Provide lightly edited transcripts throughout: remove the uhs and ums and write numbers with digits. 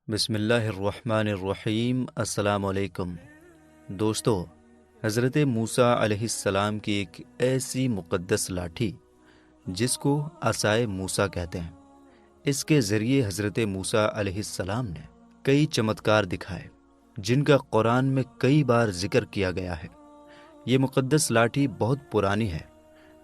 بسم اللہ الرحمن الرحیم۔ السلام علیکم دوستو، حضرت موسیٰ علیہ السلام کی ایک ایسی مقدس لاٹھی جس کو عصائے موسیٰ کہتے ہیں، اس کے ذریعے حضرت موسیٰ علیہ السلام نے کئی چمتکار دکھائے جن کا قرآن میں کئی بار ذکر کیا گیا ہے۔ یہ مقدس لاٹھی بہت پرانی ہے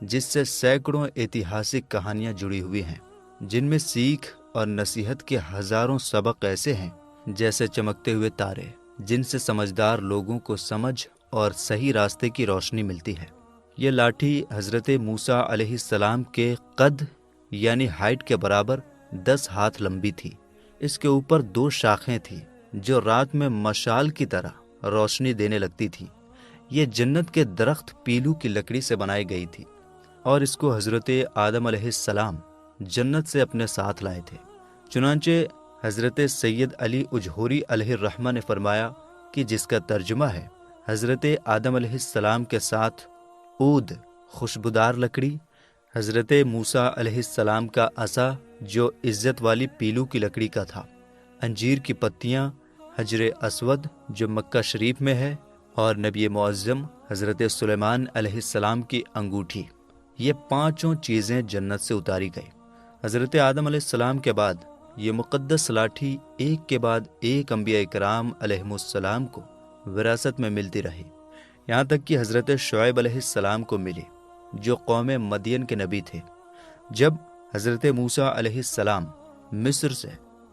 جس سے سینکڑوں ایتہاسک کہانیاں جڑی ہوئی ہیں، جن میں سیکھ اور نصیحت کے ہزاروں سبق ایسے ہیں جیسے چمکتے ہوئے تارے، جن سے سمجھدار لوگوں کو سمجھ اور صحیح راستے کی روشنی ملتی ہے۔ یہ لاٹھی حضرت موسیٰ علیہ السلام کے قد یعنی ہائٹ کے برابر 10 ہاتھ لمبی تھی۔ اس کے اوپر 2 شاخیں تھیں جو رات میں مشال کی طرح روشنی دینے لگتی تھی۔ یہ جنت کے درخت پیلو کی لکڑی سے بنائی گئی تھی اور اس کو حضرت آدم علیہ السلام جنت سے اپنے ساتھ لائے تھے۔ چنانچہ حضرت سید علی اجہوری علیہ الرحمہ نے فرمایا کہ جس کا ترجمہ ہے، حضرت آدم علیہ السلام کے ساتھ عود خوشبودار لکڑی، حضرت موسیٰ علیہ السلام کا عصا جو عزت والی پیلو کی لکڑی کا تھا، انجیر کی پتیاں، حجر اسود جو مکہ شریف میں ہے، اور نبی معظم حضرت سلیمان علیہ السلام کی انگوٹھی، یہ 5 چیزیں جنت سے اتاری گئی۔ حضرت آدم علیہ السلام کے بعد یہ مقدس لاٹھی ایک کے بعد ایک انبیاء کرام علیہم السلام کو وراثت میں ملتی رہی، یہاں تک کہ حضرت شعیب علیہ السلام کو ملی جو قوم مدین کے نبی تھے۔ جب حضرت موسیٰ علیہ السلام مصر سے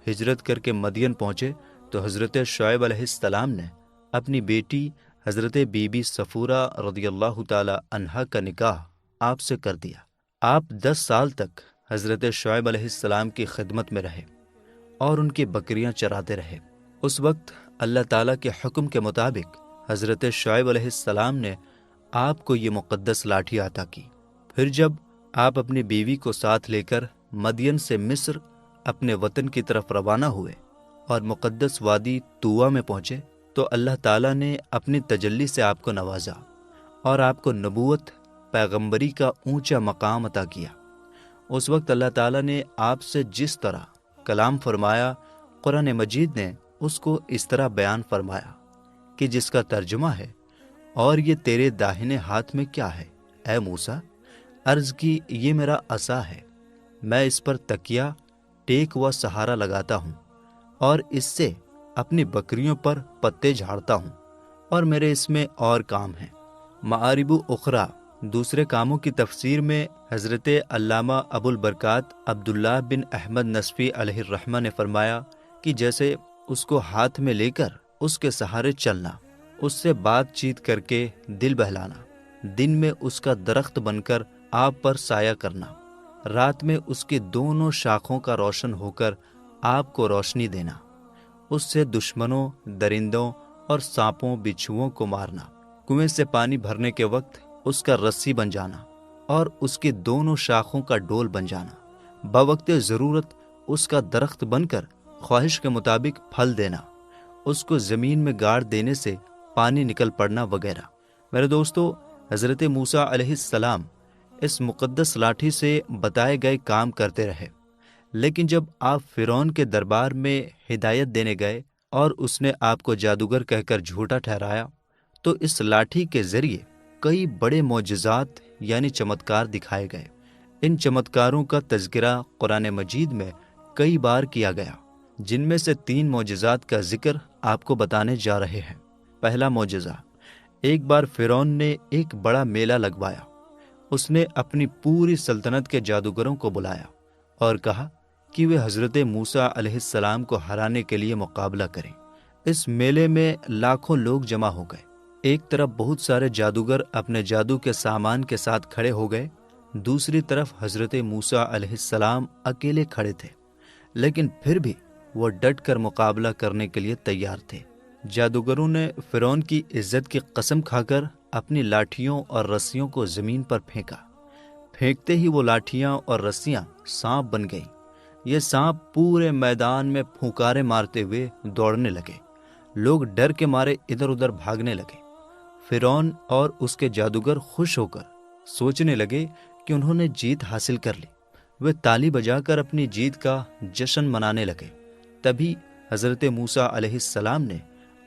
ہجرت کر کے مدین پہنچے تو حضرت شعیب علیہ السلام نے اپنی بیٹی حضرت بی بی صفورہ رضی اللہ تعالی عنہا کا نکاح آپ سے کر دیا۔ آپ 10 سال تک حضرت شعیب علیہ السلام کی خدمت میں رہے اور ان کی بکریاں چراتے رہے۔ اس وقت اللہ تعالیٰ کے حکم کے مطابق حضرت شعیب علیہ السلام نے آپ کو یہ مقدس لاٹھی عطا کی۔ پھر جب آپ اپنی بیوی کو ساتھ لے کر مدین سے مصر اپنے وطن کی طرف روانہ ہوئے اور مقدس وادی طویٰ میں پہنچے تو اللہ تعالیٰ نے اپنی تجلی سے آپ کو نوازا اور آپ کو نبوت، پیغمبری کا اونچا مقام عطا کیا۔ اس وقت اللہ تعالیٰ نے آپ سے جس طرح کلام فرمایا، قرآن مجید نے اس کو اس طرح بیان فرمایا کہ جس کا ترجمہ ہے، اور یہ تیرے داہنے ہاتھ میں کیا ہے اے موسیٰ؟ عرض کی، یہ میرا عصا ہے، میں اس پر تکیہ ٹیک و سہارا لگاتا ہوں اور اس سے اپنی بکریوں پر پتے جھاڑتا ہوں، اور میرے اس میں اور کام ہیں۔ معارب اخری دوسرے کاموں کی تفسیر میں حضرت علامہ ابو البرکات عبداللہ بن احمد نصفی علیہ الرحمہ نے فرمایا کہ جیسے اس کو ہاتھ میں لے کر اس کے سہارے چلنا، اس سے بات چیت کر کے دل بہلانا، دن میں اس کا درخت بن کر آپ پر سایہ کرنا، رات میں اس کی دونوں شاخوں کا روشن ہو کر آپ کو روشنی دینا، اس سے دشمنوں، درندوں اور سانپوں بچھوؤں کو مارنا، کنویں سے پانی بھرنے کے وقت اس کا رسی بن جانا اور اس کی دونوں شاخوں کا ڈول بن جانا، بوقت ضرورت اس کا درخت بن کر خواہش کے مطابق پھل دینا، اس کو زمین میں گاڑ دینے سے پانی نکل پڑنا وغیرہ۔ میرے دوستو، حضرت موسیٰ علیہ السلام اس مقدس لاٹھی سے بتائے گئے کام کرتے رہے، لیکن جب آپ فرعون کے دربار میں ہدایت دینے گئے اور اس نے آپ کو جادوگر کہہ کر جھوٹا ٹھہرایا تو اس لاٹھی کے ذریعے کئی بڑے معجزات یعنی چمتکار دکھائے گئے۔ ان چمتکاروں کا تذکرہ قرآن مجید میں کئی بار کیا گیا، جن میں سے 3 معجزات کا ذکر آپ کو بتانے جا رہے ہیں۔ پہلا معجزہ، ایک بار فرعون نے ایک بڑا میلہ لگوایا۔ اس نے اپنی پوری سلطنت کے جادوگروں کو بلایا اور کہا کہ وہ حضرت موسیٰ علیہ السلام کو ہرانے کے لیے مقابلہ کریں۔ اس میلے میں لاکھوں لوگ جمع ہو گئے۔ ایک طرف بہت سارے جادوگر اپنے جادو کے سامان کے ساتھ کھڑے ہو گئے، دوسری طرف حضرت موسیٰ علیہ السلام اکیلے کھڑے تھے، لیکن پھر بھی وہ ڈٹ کر مقابلہ کرنے کے لیے تیار تھے۔ جادوگروں نے فرعون کی عزت کی قسم کھا کر اپنی لاٹھیوں اور رسیوں کو زمین پر پھینکا۔ پھینکتے ہی وہ لاٹھیاں اور رسیاں سانپ بن گئیں۔ یہ سانپ پورے میدان میں پھونکارے مارتے ہوئے دوڑنے لگے۔ لوگ ڈر کے مارے ادھر ادھر بھاگنے لگے۔ فرعون اور اس کے جادوگر خوش ہو کر سوچنے لگے کہ انہوں نے جیت حاصل کر لی۔ وہ تالی بجا کر اپنی جیت کا جشن منانے لگے۔ تبھی حضرت موسیٰ علیہ السلام نے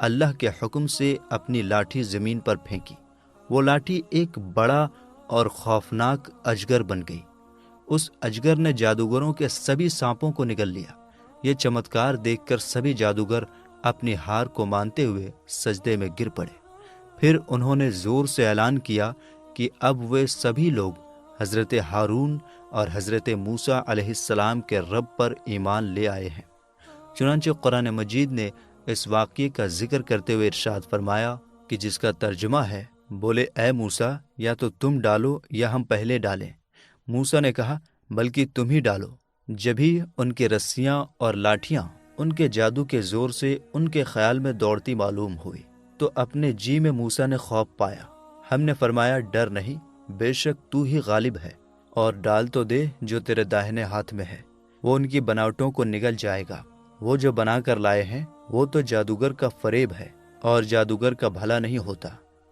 اللہ کے حکم سے اپنی لاٹھی زمین پر پھینکی۔ وہ لاٹھی ایک بڑا اور خوفناک اجگر بن گئی۔ اس اجگر نے جادوگروں کے سبھی سانپوں کو نگل لیا۔ یہ چمتکار دیکھ کر سبھی جادوگر اپنی ہار کو مانتے ہوئے سجدے میں گر پڑے۔ پھر انہوں نے زور سے اعلان کیا کہ اب وہ سبھی لوگ حضرت ہارون اور حضرت موسیٰ علیہ السلام کے رب پر ایمان لے آئے ہیں۔ چنانچہ قرآن مجید نے اس واقعے کا ذکر کرتے ہوئے ارشاد فرمایا کہ جس کا ترجمہ ہے، بولے اے موسیٰ یا تو تم ڈالو یا ہم پہلے ڈالیں۔ موسیٰ نے کہا بلکہ تم ہی ڈالو۔ جبھی ان کی رسیاں اور لاٹھیاں ان کے جادو کے زور سے ان کے خیال میں دوڑتی معلوم ہوئی تو اپنے جی میں موسیٰ نے خوف پایا۔ ہم نے فرمایا ڈر نہیں، بے شک تو ہی غالب ہے، اور ڈال تو دے جو تیرے داہنے ہاتھ میں ہے، وہ ان کی بناوٹوں کو نگل جائے گا۔ وہ جو بنا کر لائے ہیں وہ تو جادوگر کا فریب ہے، اور جادوگر کا بھلا نہیں ہوتا۔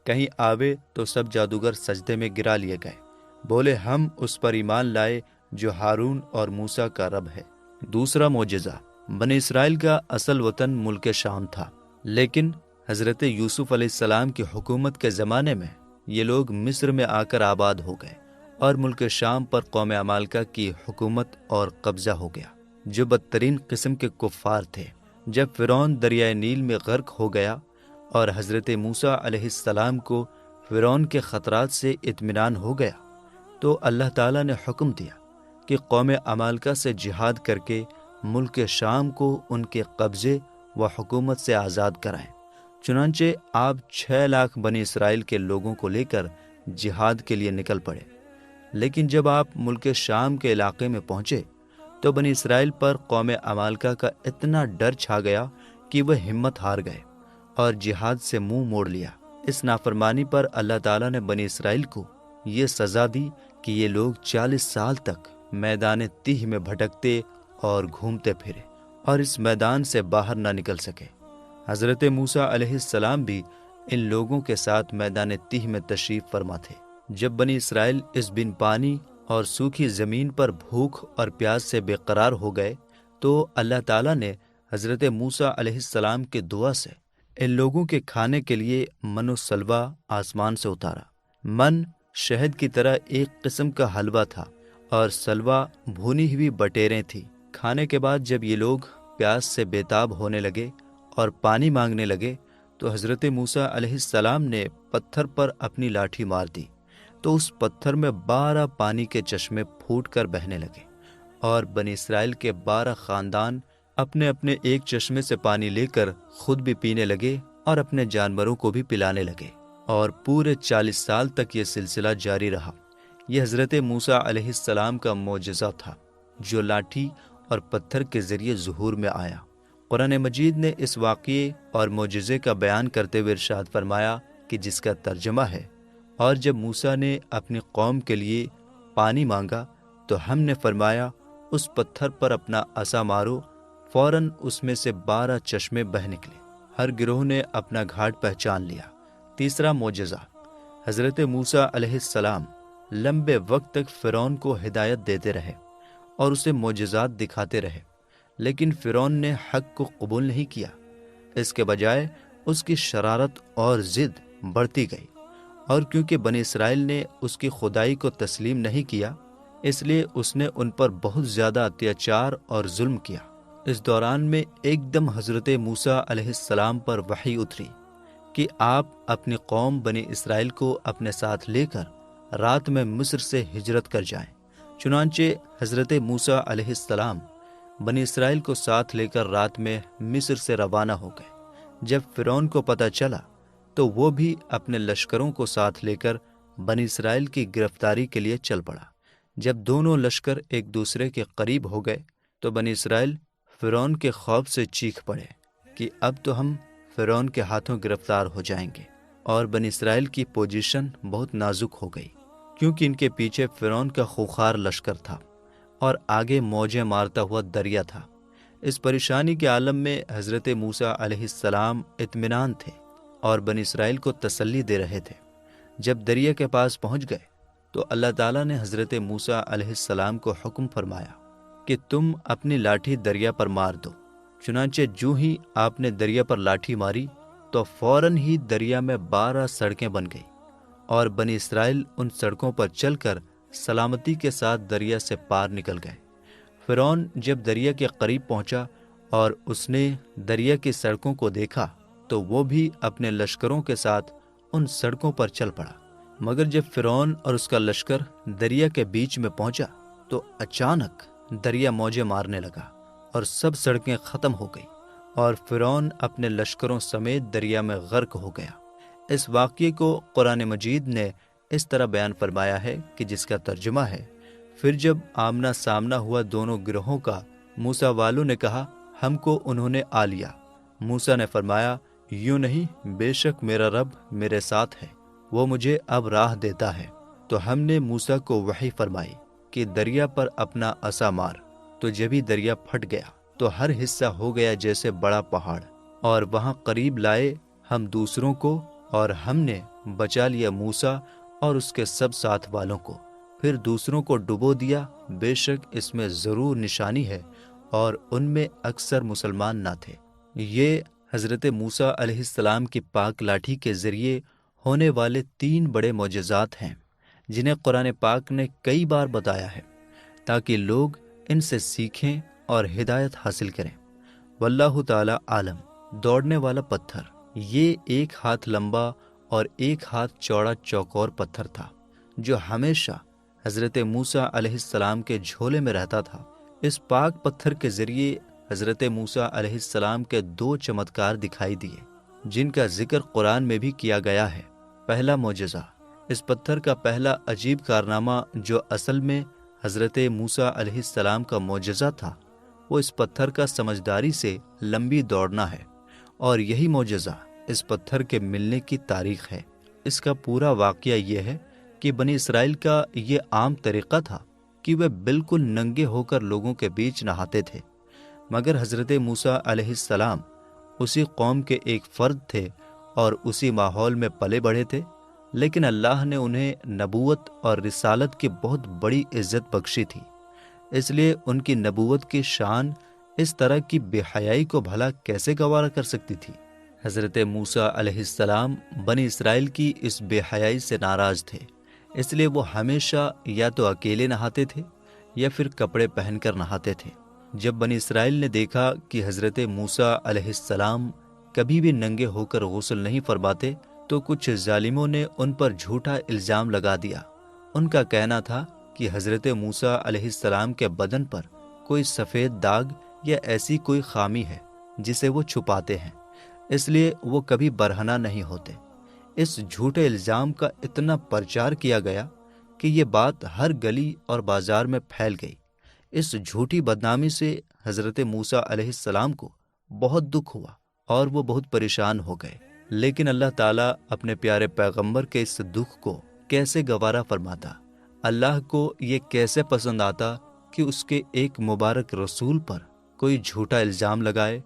کہیں آوے تو سب جادوگر سجدے میں گرا لیے گئے۔ بولے ہم اس پر ایمان لائے جو ہارون اور موسیٰ کا رب ہے۔ دوسرا معجزہ، بنی اسرائیل کا اصل وطن ملک شام تھا، لیکن حضرت یوسف علیہ السلام کی حکومت کے زمانے میں یہ لوگ مصر میں آ کر آباد ہو گئے، اور ملک شام پر قوم عمالقہ کی حکومت اور قبضہ ہو گیا، جو بدترین قسم کے کفار تھے۔ جب فرعون دریائے نیل میں غرق ہو گیا اور حضرت موسیٰ علیہ السلام کو فرعون کے خطرات سے اطمینان ہو گیا، تو اللہ تعالیٰ نے حکم دیا کہ قوم عمالقہ سے جہاد کر کے ملک شام کو ان کے قبضے و حکومت سے آزاد کرائیں۔ چنانچہ آپ 6 لاکھ بنی اسرائیل کے لوگوں کو لے کر جہاد کے لیے نکل پڑے۔ لیکن جب آپ ملک شام کے علاقے میں پہنچے تو بنی اسرائیل پر قوم عمالقہ کا اتنا ڈر چھا گیا کہ وہ ہمت ہار گئے اور جہاد سے منہ موڑ لیا۔ اس نافرمانی پر اللہ تعالیٰ نے بنی اسرائیل کو یہ سزا دی کہ یہ لوگ 40 سال تک میدان تیہ میں بھٹکتے اور گھومتے پھرے اور اس میدان سے باہر نہ نکل سکے۔ حضرت موسیٰ علیہ السلام بھی ان لوگوں کے ساتھ میدان تیہ میں تشریف فرما تھے۔ جب بنی اسرائیل اس بن پانی اور سوکھی زمین پر بھوک اور پیاس سے بے قرار ہو گئے تو اللہ تعالیٰ نے حضرت موسیٰ علیہ السلام کی دعا سے ان لوگوں کے کھانے کے لیے من و سلوہ آسمان سے اتارا۔ من شہد کی طرح ایک قسم کا حلوہ تھا اور سلوہ بھونی ہوئی بٹیریں تھیں۔ کھانے کے بعد جب یہ لوگ پیاس سے بےتاب ہونے لگے اور پانی مانگنے لگے تو حضرت موسیٰ علیہ السلام نے پتھر پر اپنی لاٹھی مار دی تو اس پتھر میں 12 پانی کے چشمے پھوٹ کر بہنے لگے، اور بنی اسرائیل کے 12 خاندان اپنے اپنے ایک چشمے سے پانی لے کر خود بھی پینے لگے اور اپنے جانوروں کو بھی پلانے لگے، اور پورے 40 سال تک یہ سلسلہ جاری رہا۔ یہ حضرت موسیٰ علیہ السلام کا معجزہ تھا جو لاٹھی اور پتھر کے ذریعے ظہور میں آیا۔ قرآن مجید نے اس واقعے اور معجزے کا بیان کرتے ہوئے ارشاد فرمایا کہ جس کا ترجمہ ہے، اور جب موسیٰ نے اپنی قوم کے لیے پانی مانگا تو ہم نے فرمایا اس پتھر پر اپنا عصا مارو، فوراً اس میں سے 12 چشمے بہہ نکلے۔ ہر گروہ نے اپنا گھاٹ پہچان لیا۔ تیسرا معجزہ، حضرت موسیٰ علیہ السلام لمبے وقت تک فرعون کو ہدایت دیتے رہے اور اسے معجزات دکھاتے رہے، لیکن فرعون نے حق کو قبول نہیں کیا۔ اس کے بجائے اس کی شرارت اور ضد بڑھتی گئی، اور کیونکہ بنی اسرائیل نے اس کی خدائی کو تسلیم نہیں کیا، اس لیے اس نے ان پر بہت زیادہ اتیاچار اور ظلم کیا۔ اس دوران میں ایک دم حضرت موسیٰ علیہ السلام پر وحی اتری کہ آپ اپنی قوم بنی اسرائیل کو اپنے ساتھ لے کر رات میں مصر سے ہجرت کر جائیں۔ چنانچہ حضرت موسیٰ علیہ السلام بنی اسرائیل کو ساتھ لے کر رات میں مصر سے روانہ ہو گئے۔ جب فرعون کو پتہ چلا تو وہ بھی اپنے لشکروں کو ساتھ لے کر بنی اسرائیل کی گرفتاری کے لیے چل پڑا۔ جب دونوں لشکر ایک دوسرے کے قریب ہو گئے تو بنی اسرائیل فرعون کے خوف سے چیخ پڑے کہ اب تو ہم فرعون کے ہاتھوں گرفتار ہو جائیں گے، اور بنی اسرائیل کی پوزیشن بہت نازک ہو گئی کیونکہ ان کے پیچھے فرعون کا خوخار لشکر تھا اور آگے موجیں مارتا ہوا دریا تھا۔ اس پریشانی کے عالم میں حضرت موسیٰ علیہ السلام اطمینان تھے اور بنی اسرائیل کو تسلی دے رہے تھے۔ جب دریا کے پاس پہنچ گئے تو اللہ تعالیٰ نے حضرت موسیٰ علیہ السلام کو حکم فرمایا کہ تم اپنی لاٹھی دریا پر مار دو۔ چنانچہ جو ہی آپ نے دریا پر لاٹھی ماری تو فوراً ہی دریا میں 12 سڑکیں بن گئی، اور بنی اسرائیل ان سڑکوں پر چل کر سلامتی کے ساتھ دریا سے پار نکل گئے۔ فرعون جب دریا کے قریب پہنچا اور اس نے دریا کی سڑکوں کو دیکھا تو وہ بھی اپنے لشکروں کے ساتھ ان سڑکوں پر چل پڑا، مگر جب فرعون اور اس کا لشکر دریا کے بیچ میں پہنچا تو اچانک دریا موجیں مارنے لگا اور سب سڑکیں ختم ہو گئی، اور فرعون اپنے لشکروں سمیت دریا میں غرق ہو گیا۔ اس واقعے کو قرآن مجید نے اس طرح بیان فرمایا ہے کہ جس کا ترجمہ ہے، پھر جب آمنا سامنا ہوا دونوں گروہوں کا، موسیٰ والوں نے کہا ہم کو انہوں نے آ لیا۔ موسیٰ نے فرمایا یوں نہیں، بے شک میرا رب میرے ساتھ ہے، وہ مجھے اب راہ دیتا ہے۔ تو ہم نے موسیٰ کو وحی فرمائی کہ دریا پر اپنا عصا مار، تو جبھی دریا پھٹ گیا تو ہر حصہ ہو گیا جیسے بڑا پہاڑ، اور وہاں قریب لائے ہم دوسروں کو، اور ہم نے بچا لیا موسیٰ اور اس کے سب ساتھ والوں کو، پھر دوسروں کو ڈبو دیا۔ بے شک اس میں ضرور نشانی ہے، اور ان میں اکثر مسلمان نہ تھے۔ یہ حضرت موسیٰ علیہ السلام کی پاک لاٹھی کے ذریعے ہونے والے 3 بڑے معجزات ہیں، جنہیں قرآن پاک نے کئی بار بتایا ہے تاکہ لوگ ان سے سیکھیں اور ہدایت حاصل کریں۔ واللہ تعالی عالم۔ دوڑنے والا پتھر، یہ 1 ہاتھ لمبا اور 1 ہاتھ چوڑا چوکور پتھر تھا جو ہمیشہ حضرت موسیٰ علیہ السلام کے جھولے میں رہتا تھا۔ اس پاک پتھر کے ذریعے حضرت موسیٰ علیہ السلام کے 2 چمتکار دکھائی دیے جن کا ذکر قرآن میں بھی کیا گیا ہے۔ پہلا معجزہ، اس پتھر کا پہلا عجیب کارنامہ جو اصل میں حضرت موسیٰ علیہ السلام کا معجزہ تھا، وہ اس پتھر کا سمجھداری سے لمبی دوڑنا ہے، اور یہی معجزہ اس پتھر کے ملنے کی تاریخ ہے۔ اس کا پورا واقعہ یہ ہے کہ بنی اسرائیل کا یہ عام طریقہ تھا کہ وہ بالکل ننگے ہو کر لوگوں کے بیچ نہاتے تھے، مگر حضرت موسیٰ علیہ السلام اسی قوم کے ایک فرد تھے اور اسی ماحول میں پلے بڑھے تھے، لیکن اللہ نے انہیں نبوت اور رسالت کی بہت بڑی عزت بخشی تھی، اس لیے ان کی نبوت کی شان اس طرح کی بے حیائی کو بھلا کیسے گوارا کر سکتی تھی؟ حضرت موسیٰ علیہ السلام بنی اسرائیل کی اس بے حیائی سے ناراض تھے، اس لیے وہ ہمیشہ یا تو اکیلے نہاتے تھے یا پھر کپڑے پہن کر نہاتے تھے۔ جب بنی اسرائیل نے دیکھا کہ حضرت موسیٰ علیہ السلام کبھی بھی ننگے ہو کر غسل نہیں فرماتے تو کچھ ظالموں نے ان پر جھوٹا الزام لگا دیا۔ ان کا کہنا تھا کہ حضرت موسیٰ علیہ السلام کے بدن پر کوئی سفید داغ یا ایسی کوئی خامی ہے جسے وہ چھپاتے ہیں، اس لیے وہ کبھی برہنہ نہیں ہوتے۔ اس جھوٹے الزام کا اتنا پرچار کیا گیا کہ یہ بات ہر گلی اور بازار میں پھیل گئی۔ اس جھوٹی بدنامی سے حضرت موسیٰ علیہ السلام کو بہت دکھ ہوا اور وہ بہت پریشان ہو گئے، لیکن اللہ تعالیٰ اپنے پیارے پیغمبر کے اس دکھ کو کیسے گوارا فرماتا؟ اللہ کو یہ کیسے پسند آتا کہ اس کے ایک مبارک رسول پر کوئی جھوٹا الزام لگائے؟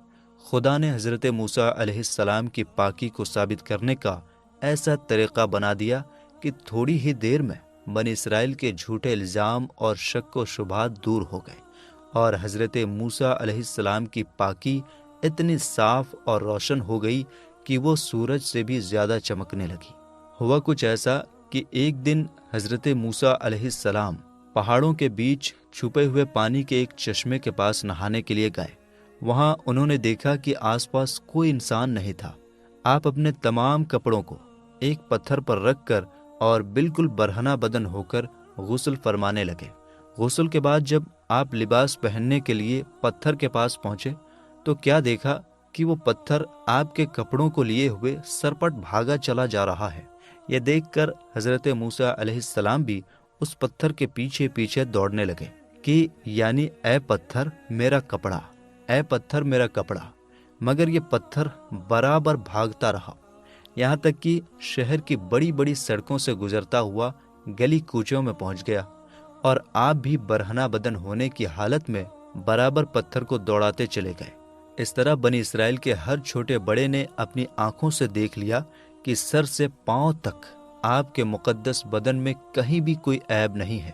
خدا نے حضرت موسیٰ علیہ السلام کی پاکی کو ثابت کرنے کا ایسا طریقہ بنا دیا کہ تھوڑی ہی دیر میں بنی اسرائیل کے جھوٹے الزام اور شک و شبہات دور ہو گئے، اور حضرت موسیٰ علیہ السلام کی پاکی اتنی صاف اور روشن ہو گئی کہ وہ سورج سے بھی زیادہ چمکنے لگی۔ ہوا کچھ ایسا کہ ایک دن حضرت موسیٰ علیہ السلام پہاڑوں کے بیچ چھپے ہوئے پانی کے ایک چشمے کے پاس نہانے کے لیے گئے۔ وہاں انہوں نے دیکھا کہ آس پاس کوئی انسان نہیں تھا۔ آپ اپنے تمام کپڑوں کو ایک پتھر پر رکھ کر اور بالکل برہنہ بدن ہو کر غسل فرمانے لگے۔ غسل کے بعد جب آپ لباس پہننے کے لیے پتھر کے پاس پہنچے تو کیا دیکھا کہ وہ پتھر آپ کے کپڑوں کو لیے ہوئے سرپٹ بھاگا چلا جا رہا ہے۔ یہ دیکھ کر حضرت موسیٰ علیہ السلام بھی اس پتھر کے پیچھے پیچھے دوڑنے لگے کہ یعنی اے پتھر میرا کپڑا، اے پتھر میرا کپڑا، مگر یہ پتھر برابر بھاگتا رہا، یہاں تک کہ شہر کی بڑی بڑی سڑکوں سے گزرتا ہوا گلی کوچوں میں پہنچ گیا، اور آپ بھی برہنہ بدن ہونے کی حالت میں برابر پتھر کو دوڑاتے چلے گئے۔ اس طرح بنی اسرائیل کے ہر چھوٹے بڑے نے اپنی آنکھوں سے دیکھ لیا کہ سر سے پاؤں تک آپ کے مقدس بدن میں کہیں بھی کوئی عیب نہیں ہے،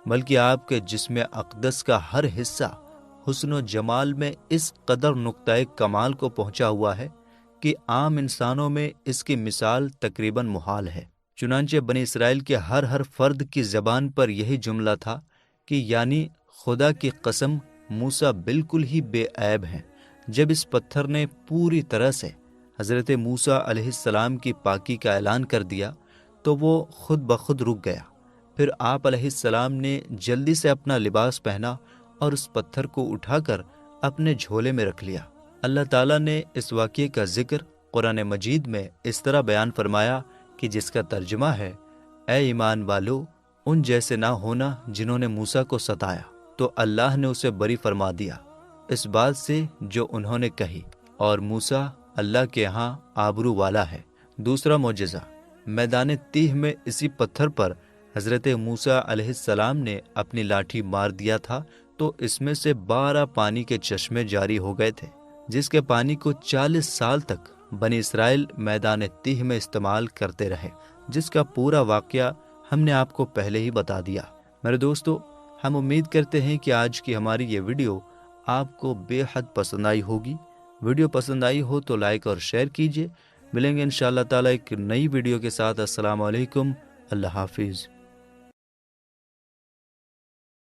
بلکہ آپ کے جسم اقدس کا ہر حصہ حسن و جمال میں اس قدر نقطۂ کمال کو پہنچا ہوا ہے کہ عام انسانوں میں اس کی مثال تقریباً محال ہے۔ چنانچہ بنی اسرائیل کے ہر فرد کی زبان پر یہی جملہ تھا کہ یعنی خدا کی قسم موسیٰ بالکل ہی بے عیب ہیں۔ جب اس پتھر نے پوری طرح سے حضرت موسیٰ علیہ السلام کی پاکی کا اعلان کر دیا تو وہ خود بخود رک گیا۔ پھر آپ علیہ السلام نے جلدی سے اپنا لباس پہنا اور اس پتھر کو اٹھا کر اپنے جھولے میں رکھ لیا۔ اللہ تعالیٰ نے اس واقعے کا ذکر قرآن مجید میں اس طرح بیان فرمایا کہ جس کا ترجمہ ہے، اے ایمان والو، ان جیسے نہ ہونا جنہوں نے موسیٰ کو ستایا، تو اللہ نے اسے بری فرما دیا اس بات سے جو انہوں نے کہی، اور موسیٰ اللہ کے ہاں آبرو والا ہے۔ دوسرا معجزہ، میدان تیہ میں اسی پتھر پر حضرت موسیٰ علیہ السلام نے اپنی لاٹھی مار دیا تھا تو اس میں سے 12 پانی کے چشمے جاری ہو گئے تھے، جس کے پانی کو 40 سال تک بنی اسرائیل میدان تیہ میں استعمال کرتے رہے، جس کا پورا واقعہ ہم نے آپ کو پہلے ہی بتا دیا۔ میرے دوستو، ہم امید کرتے ہیں کہ آج کی ہماری یہ ویڈیو آپ کو بے حد پسند آئی ہوگی۔ ویڈیو پسند آئی ہو تو لائک اور شیئر کیجیے۔ ملیں گے انشاءاللہ تعالیٰ ایک نئی ویڈیو کے ساتھ۔ السلام علیکم، اللہ حافظ۔